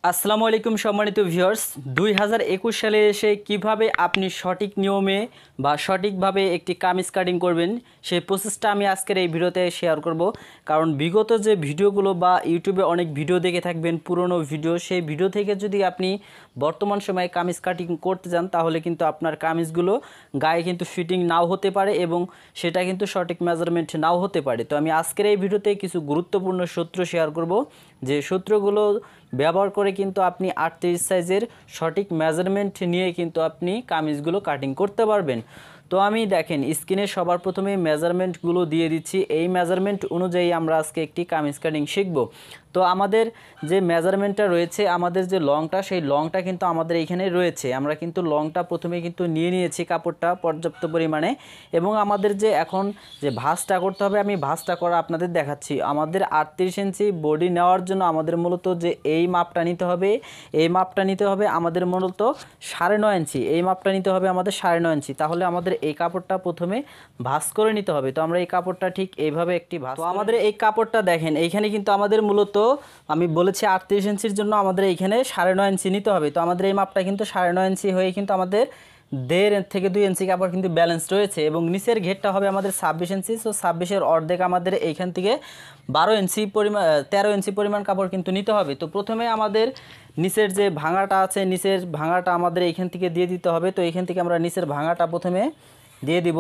আসসালামু আলাইকুম সম্মানিত ভিউয়ার্স 2021 সালে এসে কিভাবে আপনি সঠিক নিয়মে বা সঠিকভাবে একটি কামিজ কাটিং করবেন সেই প্রসেসটা আমি আজকের এই ভিডিওতে শেয়ার করব। কারণ বিগত যে ভিডিওগুলো বা ইউটিউবে অনেক ভিডিও দেখে থাকবেন পুরনো ভিডিও, সেই ভিডিও থেকে যদি আপনি বর্তমান সময়ে কামিজ কাটিং করতে যান তাহলে কিন্তু আপনার কামিজগুলো গায়ে কিন্তু ফিটিং নাও হতে পারে এবং সেটা কিন্তু সঠিক মেজারমেন্ট নাও হতে পারে। তো আমি আজকের এই ভিডিওতে কিছু গুরুত্বপূর্ণ সূত্র শেয়ার করব, যে সূত্রগুলো ব্যবহার করে কিন্তু আপনি 38 সাইজের সঠিক মেজারমেন্ট নিয়ে কিন্তু আপনি কামিজগুলো কাটিং করতে পারবেন। তো আমি দেখেন স্ক্রিনে সবার প্রথমে মেজারমেন্টগুলো দিয়ে দিচ্ছি। এই মেজারমেন্ট অনুযায়ী আমরা আজকে একটি কামিজ কাটিং শিখব। তো আমাদের যে মেজারমেন্টটা রয়েছে, আমাদের যে লংটা, সেই লংটা কিন্তু আমাদের এইখানে রয়েছে। আমরা কিন্তু লংটা প্রথমে কিন্তু নিয়ে নিয়েছি কাপড়টা পর্যাপ্ত পরিমাণে, এবং আমাদের যে এখন যে ভাঁজটা করতে হবে আমি ভাঁজটা করা আপনাদের দেখাচ্ছি। আমাদের 38 ইঞ্চি বডি নেওয়ার জন্য আমাদের মূলত যে এই মাপটা নিতে হবে, এই মাপটা নিতে হবে আমাদের মূলত 9.5 ইঞ্চি, এই মাপটা নিতে হবে আমাদের 9.5 ইঞ্চি। তাহলে আমাদের এই কাপড়টা প্রথমে ভাঁজ করে নিতে হবে। তো আমরা এই কাপড়টা ঠিক এইভাবে একটি ভাঁজ, তো আমাদের এই কাপড়টা দেখেন এইখানে কিন্তু আমাদের মূলত আমি বলেছি 38 ইঞ্চির জন্য আমাদের এইখানে 9.5 ইঞ্চি নিতে হবে। তো আমাদের এই মাপটা কিন্তু 9.5 ইঞ্চি হয়ে কিন্তু আমাদের 1.5 থেকে 2 ইঞ্চি কাপড় কিন্তু ব্যালেন্স রয়েছে, এবং নিচের ঘেরটা হবে আমাদের 26 ইঞ্চি। সো 26-এর অর্ধেক আমাদের এইখান থেকে 12 ইঞ্চি পরিমাণ 13 ইঞ্চি পরিমাণ কাপড় কিন্তু নিতে হবে। তো প্রথমে আমাদের নিচের যে ভাঙাটা আছে, নিচের ভাঙাটা আমাদের এইখান থেকে দিয়ে দিতে হবে। তো এইখান থেকে আমরা নিচের ভাঙাটা প্রথমে দিয়ে দিব।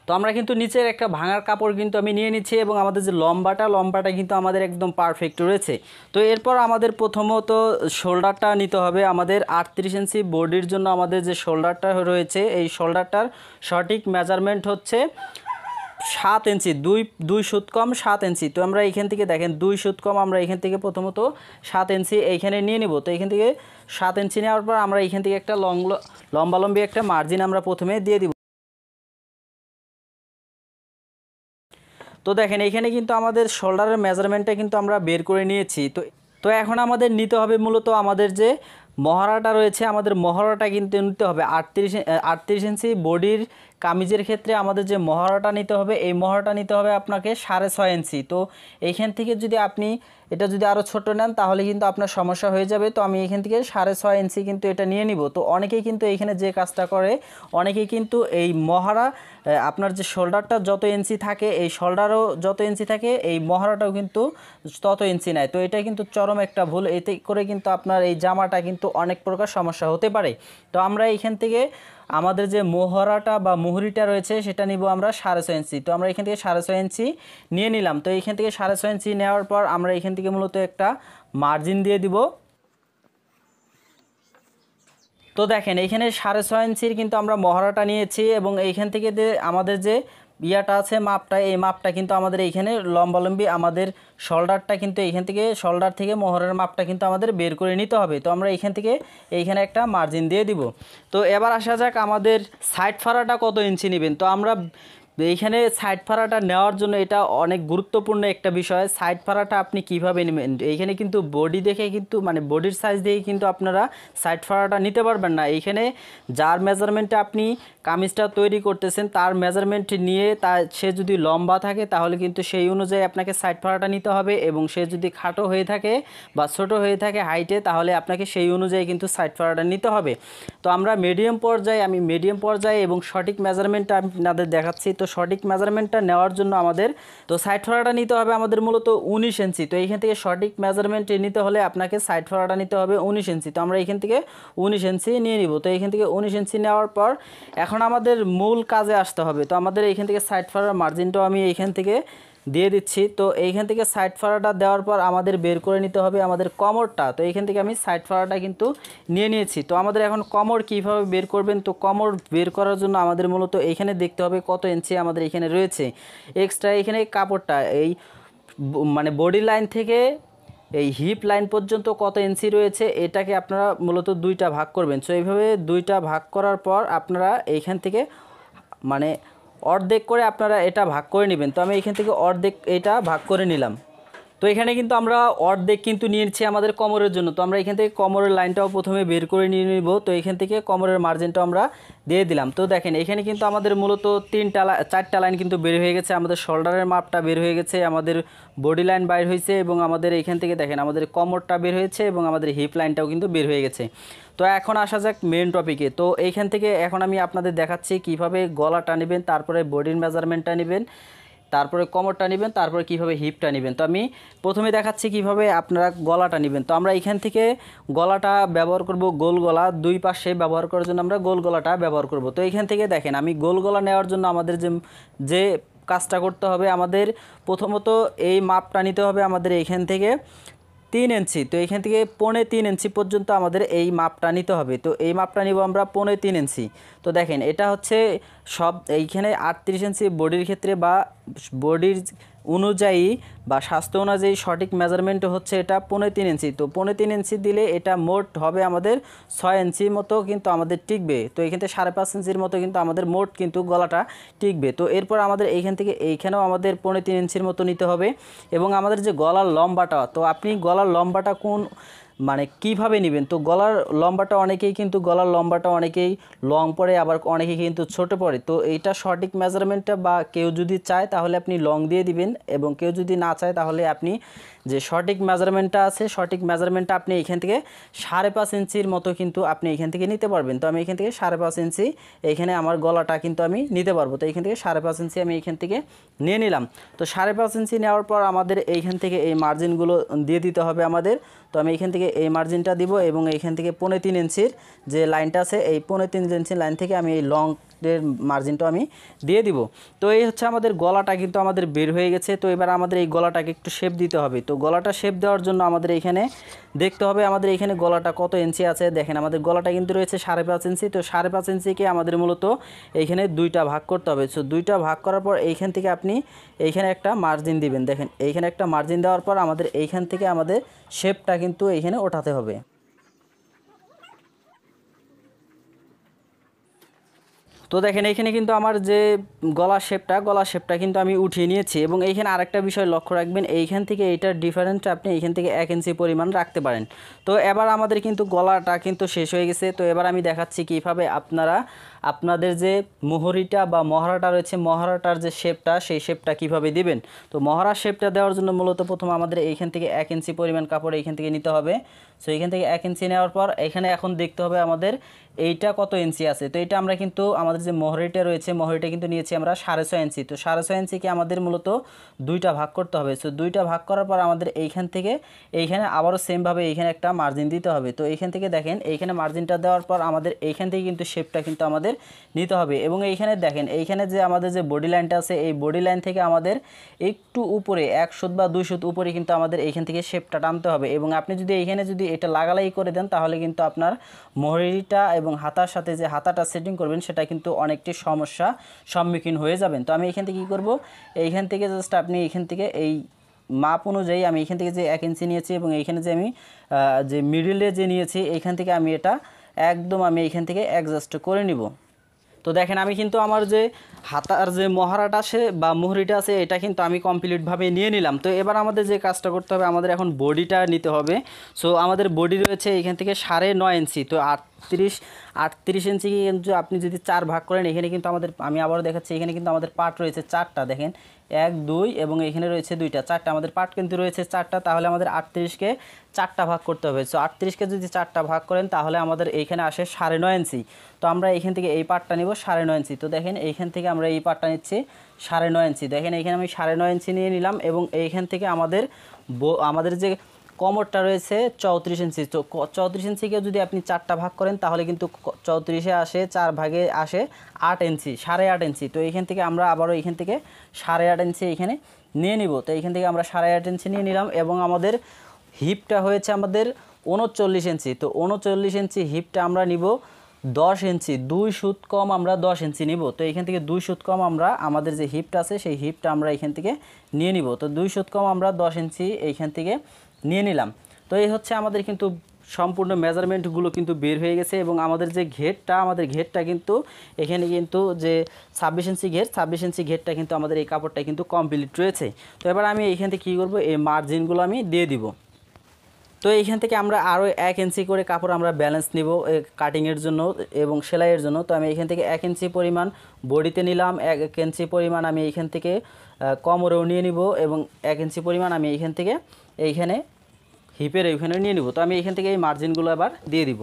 তো আমরা কিন্তু নিচের একটা ভাঙার কাপড় কিন্তু আমি নিয়ে নিচ্ছি, এবং আমাদের যে লম্বাটা কিন্তু আমাদের একদম পারফেক্ট রয়েছে। তো এরপর আমাদের প্রথমত শোল্ডারটা নিতে হবে। আমাদের 38 ইঞ্চি বডির জন্য আমাদের যে শোল্ডারটা রয়েছে, এই শোল্ডারটার সঠিক মেজারমেন্ট হচ্ছে 7 ইঞ্চি, দুই সুত কম 7 ইঞ্চি। তো আমরা এইখান থেকে দেখেন 2 সুত কম আমরা এইখান থেকে প্রথমত 7 ইঞ্চি এইখানে নিয়ে নিব। তো এইখান থেকে 7 ইঞ্চি নেওয়ার পর আমরা এইখান থেকে একটা লম্বালম্বি একটা মার্জিন আমরা প্রথমে দিয়ে দিব। তো দেখেন এইখানে কিন্তু আমাদের শোল্ডারের মেজারমেন্টটা কিন্তু আমরা বের করে নিয়েছি। তো এখন আমাদের নিতে হবে মূলত আমাদের যে মহড়াটা রয়েছে, আমাদের মহড়াটা কিন্তু নিতে হবে 38 ইঞ্চি বডির কামিজের ক্ষেত্রে আমাদের যে মহড়াটা নিতে হবে, এই মহড়াটা নিতে হবে আপনাকে 6.5 ইঞ্চি। তো এইখান থেকে যদি আপনি এটা যদি আরও ছোট নেন তাহলে কিন্তু আপনার সমস্যা হয়ে যাবে। তো আমি এখান থেকে 6.5 ইঞ্চি কিন্তু এটা নিয়ে নিব। তো অনেকেই কিন্তু এইখানে যে কাজটা করে, অনেকেই কিন্তু এই মহড়া আপনার যে শোল্ডারটা যত ইঞ্চি থাকে, এই শোল্ডারও যত ইঞ্চি থাকে, এই মহড়াটাও কিন্তু তত ইঞ্চি নেয়। তো এটা কিন্তু চরম একটা ভুল। এতে করে কিন্তু আপনার এই জামাটা কিন্তু অনেক প্রকার সমস্যা হতে পারে। তো আমরা এইখান থেকে আমাদের যে মোহরাটা বা মুহুরিটা রয়েছে সেটা নিব আমরা 6.5 ইঞ্চি। তো আমরা এখান থেকে 6.5 ইঞ্চি নিয়ে নিলাম। তো এইখান থেকে 6.5 ইঞ্চি নেওয়ার পর আমরা এখান থেকে মূলত একটা মার্জিন দিয়ে দিব। তো দেখেন এইখানে 6.5 ইঞ্চির কিন্তু আমরা মহড়াটা নিয়েছি, এবং এইখান থেকে আমাদের যে ইয়াটা আছে মাপটা, এই মাপটা কিন্তু আমাদের এইখানে লম্বালম্বি আমাদের শোল্ডারটা কিন্তু এইখান থেকে শোল্ডার থেকে মোহরের মাপটা কিন্তু আমাদের বের করে নিতে হবে। তো আমরা এইখান থেকে এইখানে একটা মার্জিন দিয়ে দিব। তো এবার আসা যাক আমাদের সাইড ফাড়াটা কত ইঞ্চি নেবেন। তো আমরা এইখানে সাইড ফাড়াটা নেওয়ার জন্য এটা অনেক গুরুত্বপূর্ণ একটা বিষয়। সাইড ফাড়াটা আপনি কিভাবে নেবেন, এইখানে কিন্তু বডি দেখে কিন্তু মানে বডির সাইজ দেখে কিন্তু আপনারা সাইড ফাড়াটা নিতে পারবেন না। এইখানে যার মেজারমেন্টে আপনি কামিজটা তৈরি করতেছেন তার মেজারমেন্ট নিয়ে সে যদি লম্বা থাকে তাহলে কিন্তু সেই অনুযায়ী আপনাকে সাইড ফাড়াটা নিতে হবে, এবং সে যদি খাটো হয়ে থাকে বা ছোট হয়ে থাকে হাইটে তাহলে আপনাকে সেই অনুযায়ী কিন্তু সাইড ফাড়াটা নিতে হবে। তো আমরা আমি মিডিয়াম পর্যায়ে এবং সঠিক মেজারমেন্টটা আপনাদের দেখাচ্ছি। তো সঠিক মেজারমেন্টটা নেওয়ার জন্য আমাদের তো সাইড ফাড়াটা নিতে হবে আমাদের মূলত 19 ইঞ্চি। তো এইখান থেকে সঠিক মেজারমেন্ট নিতে হলে আপনাকে সাইড ফাড়াটা নিতে হবে 19 ইঞ্চি। তো আমরা এইখান থেকে 19 ইঞ্চি নিয়ে নিব। তো এইখান থেকে 19 ইঞ্চি নেওয়ার পর এখন আমাদের মূল কাজে আসতে হবে। তো আমাদের এইখান থেকে সাইড ফাড়ার মার্জিনটাও আমি এইখান থেকে দিয়ে দিচ্ছি। তো এইখান থেকে সাইড ফাড়াটা দেওয়ার পর আমাদের বের করে নিতে হবে আমাদের কমরটা। তো এইখান থেকে আমি সাইড ফাড়াটা কিন্তু নিয়ে নিয়েছি। তো আমাদের এখন কমর কীভাবে বের করবেন, তো কমর বের করার জন্য আমাদের মূলত এইখানে দেখতে হবে কত ইঞ্চি আমাদের এখানে রয়েছে এক্সট্রা। এইখানে কাপড়টা এই মানে বডি লাইন থেকে এই হিপ লাইন পর্যন্ত কত ইঞ্চি রয়েছে এটাকে আপনারা মূলত দুইটা ভাগ করবেন। সো এইভাবে দুইটা ভাগ করার পর আপনারা এইখান থেকে মানে অর্ধেক করে আপনারা এটা ভাগ করে নেবেন। তো আমি এখান থেকে অর্ধেক এটা ভাগ করে নিলাম। তো এখানে কিন্তু আমরা অর্ধেক কিন্তু নিয়েছি আমাদের কোমরের জন্য। তো আমরা এখান থেকে কোমরের লাইনটাও প্রথমে বের করে নিয়ে নিব। তো এখান থেকে কোমরের মার্জিনটাও আমরা দিয়ে দিলাম। তো দেখেন এখানে কিন্তু আমাদের মূলত 4টা লাইন কিন্তু বের হয়ে গেছে। আমাদের শোল্ডারের মাপটা বের হয়ে গেছে, আমাদের বডি লাইন বাইর হয়েছে, এবং আমাদের এখান থেকে দেখেন আমাদের কোমরটা বের হয়েছে এবং আমাদের হিপ লাইনটাও কিন্তু বের হয়ে গেছে। তো এখন আসা যাক মেন টপিকে। তো এইখান থেকে এখন আমি আপনাদের দেখাচ্ছি কিভাবে গলাটা নেবেন, তারপরে বডির মেজারমেন্টটা নেবেন, তারপরে কোমরটা নেবেন, তারপরে কিভাবে হিপটা নেবেন। তো আমি প্রথমে দেখাচ্ছি কিভাবে আপনারা গলাটা নেবেন। তো আমরা এখান থেকে গলাটা ব্যবহার করব গোল গলা, দুই পাশে ব্যবহার করার জন্য আমরা গোল গলাটা ব্যবহার করব। তো এখান থেকে দেখেন আমি গোল গলা নেওয়ার জন্য আমাদের যে কাজটা করতে হবে, আমাদের প্রথমত এই মাপটা নিতে হবে আমাদের এইখান থেকে 3 ইঞ্চি। তো এখান থেকে 3.25 ইঞ্চি পর্যন্ত আমাদের এই মাপটা নিতে হবে। তো এই মাপটা নিব আমরা 3.25 ইঞ্চি। তো দেখেন এটা হচ্ছে সব এইখানে 38 ইঞ্চি বডির ক্ষেত্রে বা বডির অনুযায়ী বা স্বাস্থ্য অনুযায়ী সঠিক মেজারমেন্ট হচ্ছে এটা 3.25 ইঞ্চি। তো 3.25 ইঞ্চি দিলে এটা মোট হবে আমাদের 6 ইঞ্চি মতো কিন্তু আমাদের টিকবে। তো এখান থেকে 5.5 ইঞ্চির মতো কিন্তু আমাদের মোট কিন্তু গলাটা টিকবে। তো এরপর আমাদের এইখান থেকে এইখানেও আমাদের 3.25 ইঞ্চির মতো নিতে হবে। এবং আমাদের যে গলার লম্বাটা, তো আপনি গলার লম্বাটা মানে কিভাবে নেবেন। তো গলার লম্বাটা অনেকেই লং পড়ে, আবার অনেকেই কিন্তু ছোট পড়ে। তো এইটা সঠিক মেজারমেন্টটা বা কেউ যদি চায় তাহলে আপনি লং দিয়ে দিবেন, এবং কেউ যদি না চায় তাহলে আপনি যে সঠিক মেজারমেন্টটা আছে সঠিক মেজারমেন্টটা আপনি এখান থেকে 5.5 ইঞ্চির মতো কিন্তু আপনি এখান থেকে নিতে পারবেন। তো আমি এখান থেকে 5.5 ইঞ্চি এইখানে আমার গলাটা কিন্তু আমি নিতে পারবো। তো এখান থেকে 5.5 ইঞ্চি আমি এখান থেকে নিয়ে নিলাম। তো 5.5 ইঞ্চি নেওয়ার পর আমাদের এইখান থেকে এই মার্জিনগুলো দিয়ে দিতে হবে আমাদের। তো আমি এখান থেকে এই মার্জিনটা দিব, এবং এইখান থেকে 3.25 ইঞ্চির যে লাইনটা আছে এই 3.25 ইঞ্চির লাইন থেকে আমি এই লং মার্জিনটা আমি দিয়ে দিব। তো এই হচ্ছে আমাদের গলাটা কিন্তু আমাদের বের হয়ে গেছে। তো এবার আমাদের এই গলাটাকে একটু শেপ দিতে হবে। তো গলাটা শেপ দেওয়ার জন্য আমাদের এখানে দেখতে হবে আমাদের এখানে গলাটা কত ইঞ্চি আছে। দেখেন আমাদের গলাটা কিন্তু রয়েছে 5.5 ইঞ্চি। তো 5.5 ইঞ্চিকে আমাদের মূলত এইখানে 2টা ভাগ করতে হবে। সো 2টা ভাগ করার পর এইখান থেকে আপনি এইখানে একটা মার্জিন দিবেন। দেখেন এইখানে একটা মার্জিন দেওয়ার পর আমাদের এইখান থেকে আমাদের শেপটা কিন্তু এইখানে ওঠাতে হবে। তো দেখেন এইখানে কিন্তু আমার যে গলা শেপটা কিন্তু আমি উঠিয়ে নিয়েছি। এবং এইখানে আরেকটা বিষয় লক্ষ্য রাখবেন, এইখান থেকে এইটার ডিফারেন্সটা আপনি এইখান থেকে 1 ইঞ্চি পরিমাণ রাখতে পারেন। তো এবার আমাদের কিন্তু গলাটা কিন্তু শেষ হয়ে গেছে। তো এবার আমি দেখাচ্ছি কিভাবে আপনারা আপনাদের যে মোহরিটা বা মহড়াটা রয়েছে, মহড়াটার যে শেপটা সেই শেপটা কিভাবে দিবেন। তো মহড়ার শেপটা দেওয়ার জন্য মূলত প্রথম আমাদের এইখান থেকে 1 ইঞ্চি পরিমাণ কাপড় এইখান থেকে নিতে হবে। সো এইখান থেকে 1 ইঞ্চি নেওয়ার পর এখানে এখন দেখতে হবে আমাদের এইটা কত ইঞ্চি আছে। তো এটা আমরা কিন্তু আমাদের যে মোহরিটা রয়েছে মোহরিটা কিন্তু নিয়েছি আমরা 6.5 ইঞ্চি। তো 6.5 ইঞ্চিকে আমাদের মূলত 2টা ভাগ করতে হবে। সো 2টা ভাগ করার পর আমাদের এইখান থেকে এইখানে আবারও সেমভাবে এইখানে একটা মার্জিন দিতে হবে। তো এইখান থেকে দেখেন এইখানে মার্জিনটা দেওয়ার পর আমাদের এইখান থেকে কিন্তু শেপটা কিন্তু আমাদের নিতে হবে। এবং এইখানে দেখেন এইখানে যে আমাদের যে বডি লাইনটা আছে এই বডি লাইন থেকে আমাদের একটু উপরে 1 সুত বা 2 সুত উপরে কিন্তু আমাদের এইখান থেকে শেপটা টানতে হবে। এবং আপনি যদি এইখানে যদি এটা লাগালাই করে দেন তাহলে কিন্তু আপনার মোহরিটা এবং হাতার সাথে যে হাতাটা সেটিং করবেন সেটা কিন্তু অনেকটি সমস্যা সম্মুখীন হয়ে যাবেন। তো আমি এখান থেকে কী করব, এইখান থেকে জাস্ট আপনি এইখান থেকে এই মাপ অনুযায়ী আমি এখান থেকে যে 1 ইঞ্চি নিয়েছি এবং এইখানে যে আমি যে মিডিলে যে নিয়েছি এইখান থেকে আমি এটা একদম আমি এইখান থেকে অ্যাডজাস্ট করে নিব। তো দেখেন আমি কিন্তু আমার যে হাতার যে মহড়াটা আছে বা মুহুরিটা আছে এটা কিন্তু আমি কমপ্লিটভাবে নিয়ে নিলাম। তো এবার আমাদের যে কাজটা করতে হবে আমাদের এখন বডিটা নিতে হবে। সো আমাদের বডি রয়েছে এখান থেকে 9.5 ইঞ্চি। তো 38 ইঞ্চি কিন্তু আপনি যদি 4 ভাগ করেন এখানে কিন্তু আমাদের আমি আবারও দেখাচ্ছি এখানে কিন্তু আমাদের পার্ট রয়েছে 4টা। দেখেন 1 2 এবং এখানে রয়েছে 2টা, 4টা আমাদের পার্ট কিন্তু রয়েছে 4টা। তাহলে আমাদের 38কে 4টা ভাগ করতে হবে। সো 38কে যদি 4টা ভাগ করেন তাহলে আমাদের এইখানে আসে 9.5 ইঞ্চি। তো আমরা এখান থেকে এই পার্টটা নিব 9.5 ইঞ্চি। তো দেখেন এইখান থেকে আমরা এই পার্টটা নিচ্ছি 9.5 ইঞ্চি। দেখেন এইখানে আমি 9.5 ইঞ্চি নিয়ে নিলাম এবং এইখান থেকে আমাদের যে কোমরটা রয়েছে 34 ইঞ্চি। তো 34 ইঞ্চিকে যদি আপনি 4টা ভাগ করেন তাহলে কিন্তু 34-এ আসে 4 ভাগে আসে 8 ইঞ্চি, 8.5 ইঞ্চি। তো এইখান থেকে আমরা আবারও এইখান থেকে 8.5 ইঞ্চি এখানে নিয়ে নিব। তো এইখান থেকে আমরা 8.5 ইঞ্চি নিয়ে নিলাম এবং আমাদের হিপটা হয়েছে আমাদের 39 ইঞ্চি। তো 39 ইঞ্চি হিপটা আমরা নিব 10 ইঞ্চি, 2 সুত কম আমরা 10 ইঞ্চি নিব। তো এইখান থেকে 2 সুত কম আমরা আমাদের যে হিপটা আছে সেই হিপটা আমরা এইখান থেকে নিয়ে নিব। তো 2 সুত কম আমরা 10 ইঞ্চি এইখান থেকে নিয়ে নিলাম। তো এই হচ্ছে আমাদের কিন্তু সম্পূর্ণ মেজারমেন্টগুলো কিন্তু বের হয়ে গেছে এবং আমাদের যে ঘেরটা কিন্তু এখানে কিন্তু যে 26 ইঞ্চি ঘের 26 ইঞ্চি ঘেরটা কিন্তু আমাদের এই কাপড়টা কিন্তু কমপ্লিট রয়েছে। তো এবার আমি এইখান থেকে কী করবো, এই মার্জিনগুলো আমি দিয়ে দিব। তো এইখান থেকে আমরা আরও 1 ইঞ্চি করে কাপড় আমরা ব্যালেন্স নিব কাটিংয়ের জন্য এবং সেলাইয়ের জন্য। তো আমি এখান থেকে 1 ইঞ্চি পরিমাণ বডিতে নিলাম, 1 ইঞ্চি পরিমাণ আমি এইখান থেকে কোমরেও নিয়ে নিব এবং 1 ইঞ্চি পরিমাণ আমি এইখান থেকে এইখানে হিপের এইখানে নিয়ে নিব। তো আমি এইখান থেকে এই মার্জিনগুলো আবার দিয়ে দিব।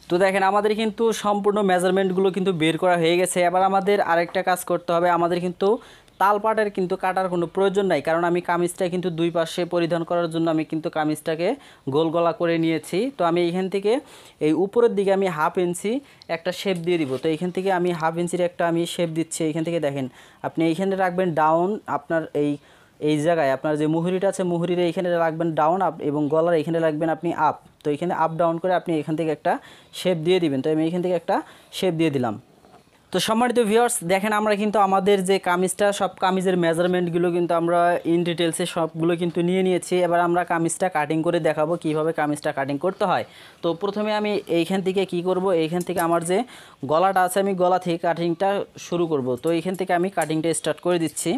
তো দেখেন আমাদের কিন্তু সম্পূর্ণ মেজারমেন্টগুলো কিন্তু বের করা হয়ে গেছে। এবার আমাদের আরেকটা কাজ করতে হবে, আমাদের কিন্তু তালপাটের কিন্তু কাটার কোনো প্রয়োজন নাই, কারণ আমি কামিজটা কিন্তু দুই পাশে পরিধান করার জন্য আমি কিন্তু কামিজটাকে গোল গলা করে নিয়েছি। তো আমি এইখান থেকে এই উপরের দিকে আমি 1/2 ইঞ্চি একটা শেপ দিয়ে দিব। তো এইখান থেকে আমি 1/2 ইঞ্চির একটা আমি শেপ দিচ্ছি। এইখান থেকে দেখেন আপনি এইখানে রাখবেন ডাউন, আপনার এই জায়গায় আপনার যে মুহুরিটা আছে মুহুরির এইখানে রাখবেন ডাউন আপ এবং গলার এইখানে রাখবেন আপনি আপ। তো এখানে আপ ডাউন করে আপনি এখান থেকে একটা শেপ দিয়ে দিবেন। তো আমি এখান থেকে একটা শেপ দিয়ে দিলাম। তো সম্মানিত ভিউয়ার্স, দেখেন আমরা কিন্তু আমাদের যে কামিজটা সব কামিজের মেজারমেন্টগুলো কিন্তু আমরা ইন ডিটেলসে সবগুলো কিন্তু নিয়ে নিয়েছি। এবার আমরা কামিজটা কাটিং করে দেখাবো কিভাবে কামিজটা কাটিং করতে হয়। তো প্রথমে আমি এইখান থেকে কি করব, এইখান থেকে আমার যে গলাটা আছে আমি গলা থেকে কাটিংটা শুরু করব। তো এইখান থেকে আমি কাটিংটা স্টার্ট করে দিচ্ছি।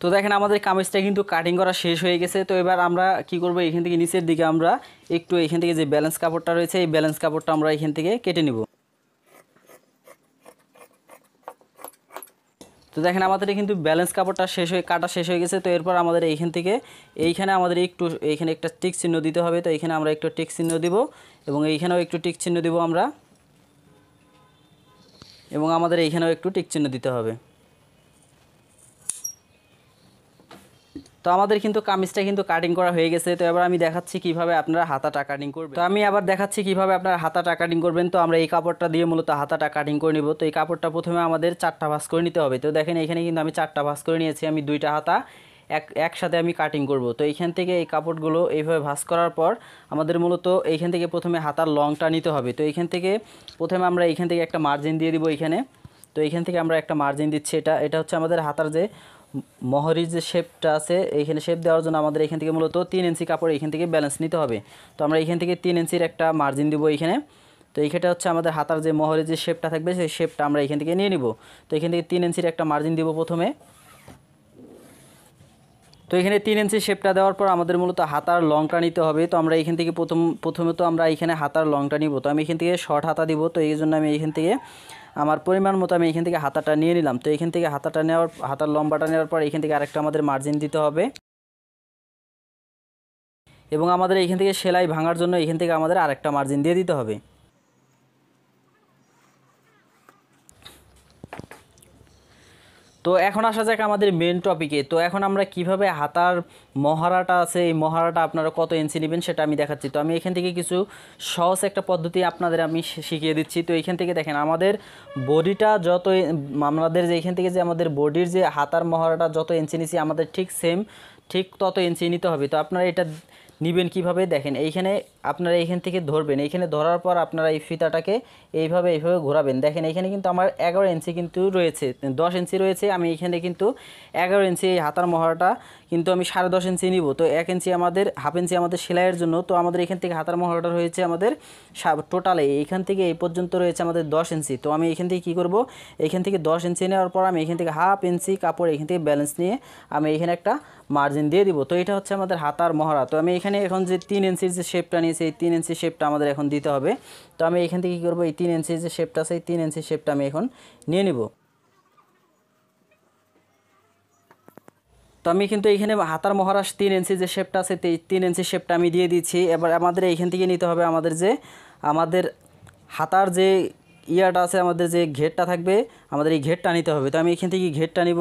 তো দেখেন আমাদের কামিজটা কিন্তু কাটিং করা শেষ হয়ে গেছে। তো এবার আমরা কি করব, এখান থেকে নিচের দিকে আমরা একটু এখান থেকে যে ব্যালেন্স কাপড়টা রয়েছে এই ব্যালেন্স কাপড়টা আমরা এখান থেকে কেটে নিব। তো দেখেন আমাদের কিন্তু ব্যালেন্স কাপড়টা কাটা শেষ হয়ে গেছে। তো এরপর আমাদের এইখান থেকে এইখানে আমাদের একটু এইখানে একটা টিক চিহ্ন দিতে হবে। তো এইখানে আমরা একটু টিক চিহ্ন দিব এবং এইখানেও একটু টিক চিহ্ন দিব আমরা, এবং আমাদের এইখানেও একটু টিক চিহ্ন দিতে হবে। তো আমাদের কিন্তু কামিজটা কিন্তু কাটিং করা হয়ে গেছে। তো এবার আমি দেখাচ্ছি কিভাবে আপনারা হাতাটা কাটিং করবেন। তো আমি আবার দেখাচ্ছি কিভাবে আপনারা হাতাটা কাটিং করবেন। তো আমরা এই কাপড়টা দিয়ে মূলত হাতাটা কাটিং করে নিব। তো এই কাপড়টা প্রথমে আমাদের 4টা ভাঁজ করে নিতে হবে। তো দেখেন এখানে কিন্তু আমি 4টা ভাঁজ করে নিয়েছি, আমি 2টা হাতা একসাথে আমি কাটিং করব। তো এইখান থেকে এই কাপড়গুলো এইভাবে ভাঁজ করার পর আমাদের মূলত এইখান থেকে প্রথমে হাতার লংটা নিতে হবে। তো এইখান থেকে প্রথমে আমরা এইখান থেকে একটা মার্জিন দিয়ে দিব এইখানে। তো এইখান থেকে আমরা একটা মার্জিন দিচ্ছি, এটা হচ্ছে আমাদের হাতার যে মহরির যে শেপটা আছে এইখানে শেপ দেওয়ার জন্য আমাদের এখান থেকে মূলত 3 ইঞ্চি কাপড় এখান থেকে ব্যালেন্স নিতে হবে। তো আমরা এখান থেকে 3 ইঞ্চির একটা মার্জিন দিব এইখানে। তো এইখানটা হচ্ছে আমাদের হাতার যে মহরের যে শেপটা থাকবে সেই শেপটা আমরা এখান থেকে নিয়ে নিব। তো এখান থেকে 3 ইঞ্চির একটা মার্জিন দিব প্রথমে। তো এখানে 3 ইঞ্চি শেপটা দেওয়ার পর আমাদের মূলত হাতার লংটা নিতে হবে। তো আমরা এখান থেকে প্রথমে তো আমরা এখানে হাতার লংটা নিব। তো আমি এখান থেকে শর্ট হাতা দিব। তো এই জন্য আমি এখান থেকে আমার পরিমাণ মতো আমি এখান থেকে হাতাটা নিয়ে নিলাম। তো এখান থেকে হাতার লম্বাটা নেওয়ার পর এখান থেকে আরেকটা আমাদের মার্জিন দিতে হবে এবং আমাদের এখান থেকে সেলাই ভাঙার জন্য এখান থেকে আমাদের আরেকটা মার্জিন দিয়ে দিতে হবে। তো এখন আসা যাক আমাদের মেন টপিকে। তো এখন আমরা কিভাবে হাতার মহারাটা আছে এই মহারাটা আপনারা কত ইঞ্চি নেবেন সেটা আমি দেখাচ্ছি। তো আমি এখান থেকে কিছু সহজ একটা পদ্ধতি আপনাদের আমি শিখিয়ে দিচ্ছি। তো এইখান থেকে দেখেন আমাদের বডিটা যত আমাদের যে এখান থেকে যে আমাদের বডির যে হাতার মহারাটা যত ইঞ্চি নিচ্ছি আমাদের ঠিক তত ইঞ্চি নিতে হবে। তো আপনারা এটা নেবেন কিভাবে, দেখেন এইখানে আপনারা এইখান থেকে ধরবেন, এইখানে ধরার পর আপনারা এই ফিতাটাকে এইভাবে ঘোরাবেন। দেখেন এইখানে কিন্তু আমার 11 ইঞ্চি কিন্তু রয়েছে, 10 ইঞ্চি রয়েছে, আমি এইখানে কিন্তু 11 ইঞ্চি এই হাতার মহড়াটা কিন্তু আমি 10.5 ইঞ্চি নিব। তো 1 ইঞ্চি আমাদের 1/2 ইঞ্চি আমাদের সেলাইয়ের জন্য। তো আমাদের এখান থেকে হাতার মহড়াটা রয়েছে আমাদের টোটালে এইখান থেকে এই পর্যন্ত রয়েছে আমাদের 10 ইঞ্চি। তো আমি এখান থেকে কী করব, এইখান থেকে 10 ইঞ্চি নেওয়ার পর আমি এখান থেকে 1/2 ইঞ্চি কাপড় এখান থেকে ব্যালেন্স নিয়ে আমি এখানে একটা মার্জিন দিয়ে দিব। তো এটা হচ্ছে আমাদের হাতার মহড়া। তো আমি এখানে এখন যে 3 ইঞ্চির যে শেপটা নিয়েছি এই 3 ইঞ্চি শেপটা আমাদের এখন দিতে হবে। তো আমি এখান থেকে কী করবো, এই 3 ইঞ্চির যে শেপটা আছে এই 3 ইঞ্চি শেপটা আমি এখন নিয়ে নিব। তো আমি কিন্তু এইখানে হাতার মহারাশ 3 ইঞ্চি যে শেপটা আছে 3 ইঞ্চি শেপটা আমি দিয়ে দিচ্ছি। এবার আমাদের এইখান থেকে নিতে হবে আমাদের হাতার যে ইয়াটা আছে, আমাদের যে ঘেরটা থাকবে, আমাদের এই ঘেরটা নিতে হবে। তো আমি এখান থেকে ঘেরটা নিব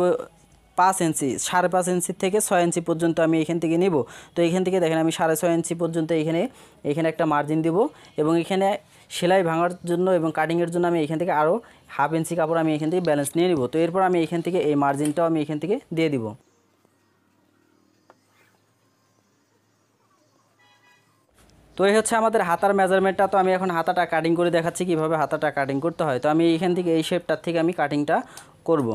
5 ইঞ্চি, 5.5 ইঞ্চি থেকে 6 ইঞ্চি পর্যন্ত আমি এখান থেকে নিব। তো এখান থেকে দেখেন আমি 6.5 ইঞ্চি পর্যন্ত এখানে একটা মার্জিন দিব, এবং এখানে সেলাই ভাঙার জন্য এবং কাটিংয়ের জন্য আমি এখান থেকে আরও 1/2 ইঞ্চি কাপড় আমি এখান থেকে ব্যালেন্স নিয়ে নিব। তো এরপর আমি এখান থেকে এই মার্জিনটাও আমি এখান থেকে দিয়ে দিব। তো এই হচ্ছে আমাদের হাতার মেজারমেন্টটা। তো আমি এখন হাতাটা কাটিং করে দেখাচ্ছি কিভাবে হাতাটা কাটিং করতে হয়। তো আমি এইখান থেকে এই শেপটার থেকে আমি কাটিংটা করব।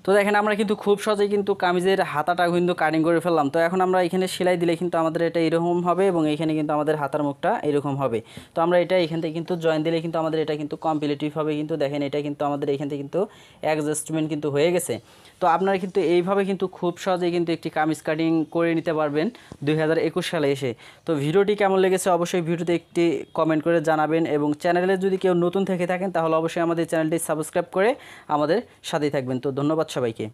তো দেখেন আমরা কিন্তু খুব সহজেই কিন্তু কামিজের হাতাটা কিন্তু কাটিং করে ফেললাম। তো এখন আমরা এখানে সেলাই দিলে কিন্তু আমাদের এটা এরকম হবে, এবং এখানে কিন্তু আমাদের হাতার মুখটা এরকম হবে। তো আমরা এটা এখান থেকে কিন্তু জয়েন দিলে কিন্তু আমাদের এটা কিন্তু কমপ্লিটিভ হবে। কিন্তু দেখেন এটা কিন্তু আমাদের এখান থেকে কিন্তু অ্যাডজাস্টমেন্ট কিন্তু হয়ে গেছে। তো আপনারা কিন্তু এইভাবে কিন্তু খুব সহজেই কিন্তু একটি কামিজ কাটিং করে নিতে পারবেন 2021 সালে এসে। তো ভিডিওটি কেমন লেগেছে অবশ্যই ভিডিওতে একটি কমেন্ট করে জানাবেন, এবং চ্যানেলে যদি কেউ নতুন থেকে থাকেন তাহলে অবশ্যই আমাদের চ্যানেলটি সাবস্ক্রাইব করে আমাদের সাথেই থাকবেন। তো ধন্যবাদ সবাইকে।